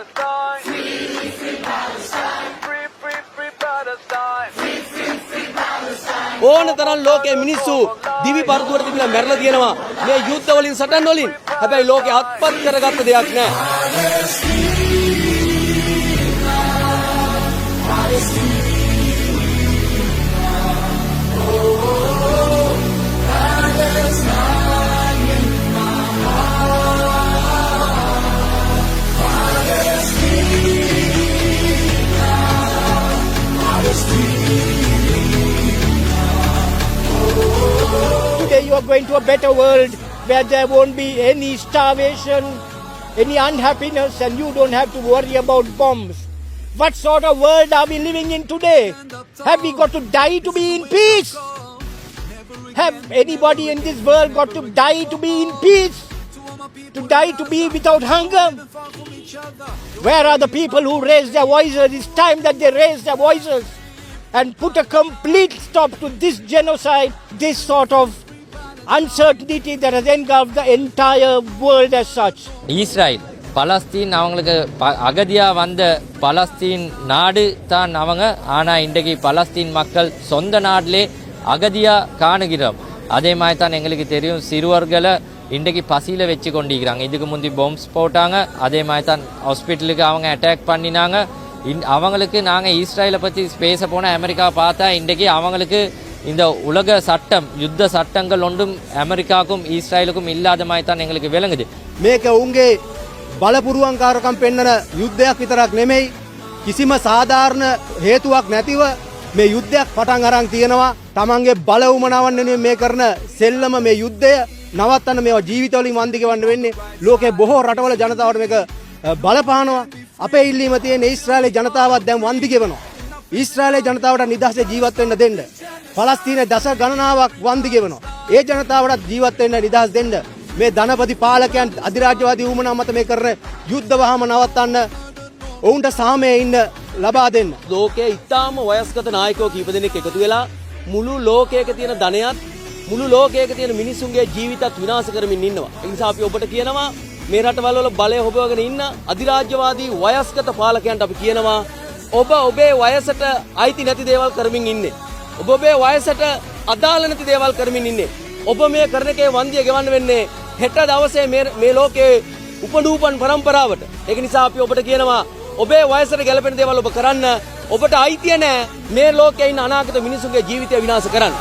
Palestine. Free, free Palestine. Free, free, free Palestine. Free, free, free Palestine. ඕන තරම් ලෝකයේ මිනිස්සු දිවි පරදුවට තිබිලා මැරලා තියෙනවා මේ යුද්ධ වලින් සටන් වලින්. හැබැයි ලෝකේ අත්පත් කරගත්ත දෙයක් නැහැ. Today you are going to a better world where there won't be any starvation, any unhappiness, and you don't have to worry about bombs. What sort of world are we living in today? Have we got to die to be in peace? Have anybody in this world got to die to be in peace? To die to be without hunger? Where are the people who raise their voices? It's time that they raise their voices and put a complete stop to this genocide, this sort of uncertainty that has engulfed the entire world as such. Israel Palestine அவங்களுக்கு அகதியா வந்த Palestine நாடு தான் அவங்க. ஆனால் இன்றைக்கு Palestine மக்கள் சொந்த நாட்டிலே அகதியா காணுகிறோம். அதே மாதிரி தான் எங்களுக்கு தெரியும் சிறுவர்களை இன்றைக்கு பசியில் வச்சு கொண்டிருக்கிறாங்க. இதுக்கு முந்தி பாம்ஸ் போட்டாங்க. அதே மாதிரி தான் ஹாஸ்பிட்டலுக்கு அவங்க அட்டாக் பண்ணினாங்க. அவங்களுக்கு நாங்கள் இஸ்ரேலை பற்றி பேச போனால் அமெரிக்கா பார்த்தா இன்றைக்கி அவங்களுக்கு இந்த உலக சட்டம் யுத்த சட்டங்கள் ஒன்றும் அமெரிக்காவுக்கும் இஸ்ரேலுக்கும் இல்லாத மாதிரி தான் எங்களுக்கு விளங்குது. මේක උන්ගේ බලපුරුවන්කාරකම් පෙන්නන යුද්ධයක් විතරක් නෙමෙයි කිසිම සාධාරණ හේතුවක් නැතිව මේ යුද්ධයක් පටන් අරන් තියෙනවා. තමන්ගේ බල උමනාවන් වෙනුවෙන් මේ කරන සෙල්ලම මේ යුද්ධය නවත්තන්න මේවා ජීවිතවලින් වන්දි ගෙවන්න වෙන්නේ. ලෝකේ බොහෝ රටවල ජනතාවට මේක බලපානවා. අපේ ඉල්ලීම තියෙන ඊශ්‍රායලේ ජනතාවත් දැන් වන්දි ගෙවනවා. ඊශ්‍රායලේ ජනතාවට නිදහසේ ජීවත් වෙන්න දෙන්න. පලස්තීනයේ දස ගණනාවක් වන්දි ගෙවනවා. ඒ ජනතාවට ජීවත් වෙන්න නිදහස් දෙන්න. මේ ධනපති පාලකයන් අධිරාජ්‍යවාදී වුමනා මත මේ කරන යුද්ධ වහම නවත්තන්න ඔවුන්ට සාමයේ ඉන්න ලබා දෙන්න. ලෝකයේ ඉතාම වයස්ගත නායකයෝ කීප දෙනෙක් එකතු වෙලා මුළු ලෝකයක තියෙන ධනයත් මුළු ලෝකයක තියෙන මිනිසුන්ගේ ජීවිතත් විනාශ කරමින් ඉන්නවා. ඒ නිසා අපි ඔබට කියනවා මේ රටවල් වල බලය හොබවගෙන ඉන්න අධිරාජ්‍යවාදී වයස්ගත පාලකයන්ට අපි කියනවා ඔබ ඔබේ වයසට අයිති නැති දේවල් කරමින් ඉන්නේ. ඔබ ඔබේ වයසට අදාළ නැති දේවල් කරමින් ඉන්නේ. ඔබ මේ කරන එකේ වන්දිය ගෙවන්න වෙන්නේ හෙට දවසේ මේ ලෝකයේ උපනූපන් පරම්පරාවට. ඒක නිසා අපි ඔබට කියනවා ඔබේ වයසට ගැලපෙන දේවල් ඔබ කරන්න. ඔබට අයිතිය නැහැ මේ ලෝකයේ ඉන්න අනාගත මිනිසුන්ගේ ජීවිතය විනාශ කරන්න.